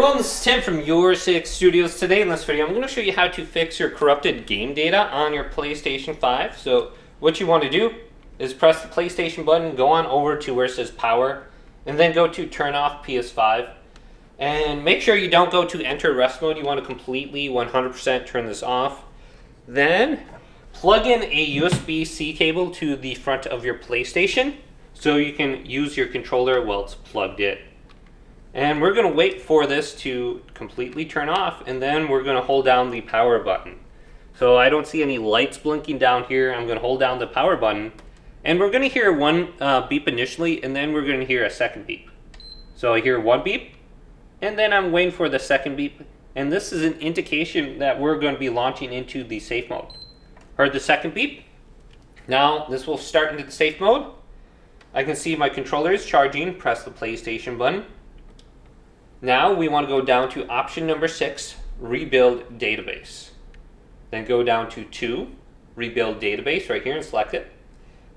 everyone, this is Tim from Your 6 Studios. Today in this video, I'm going to show you how to fix your corrupted game data on your PlayStation 5. So what you want to do is press the PlayStation button, go on over to where it says power, and then go to turn off PS5. And make sure you don't go to enter rest mode. You want to completely 100% turn this off. Then plug in a USB-C cable to the front of your PlayStation so you can use your controller while it's plugged in. And we're going to wait for this to completely turn off, and then we're going to hold down the power button. So I don't see any lights blinking down here. I'm going to hold down the power button, and we're going to hear one beep initially, and then we're going to hear a second beep. So I hear one beep, and then I'm waiting for the second beep, and this is an indication that we're going to be launching into the safe mode. Heard the second beep. Now this will start into the safe mode. I can see my controller is charging. Press the PlayStation button. Now we want to go down to option number 6, rebuild database. Then go down to 2, rebuild database right here and select it.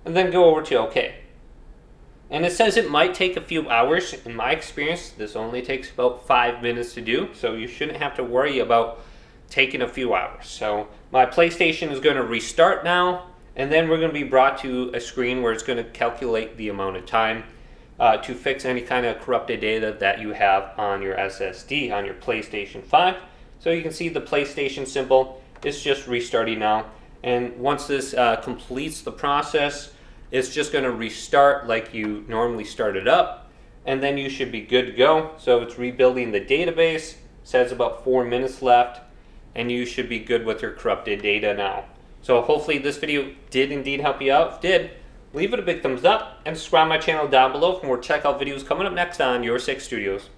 And then go over to OK. And it says it might take a few hours. In my experience, this only takes about 5 minutes to do. So you shouldn't have to worry about taking a few hours. So my PlayStation is going to restart now. And then we're going to be brought to a screen where it's going to calculate the amount of time to fix any kind of corrupted data that you have on your SSD on your PlayStation 5. So you can see the PlayStation symbol is just restarting now. And once this completes the process, it's just going to restart like you normally start it up. And then you should be good to go. So it's rebuilding the database. Says about 4 minutes left. And you should be good with your corrupted data now. So hopefully this video did indeed help you out. If it did, leave it a big thumbs up and subscribe to my channel down below for more checkout videos coming up next on Your 6 Studios.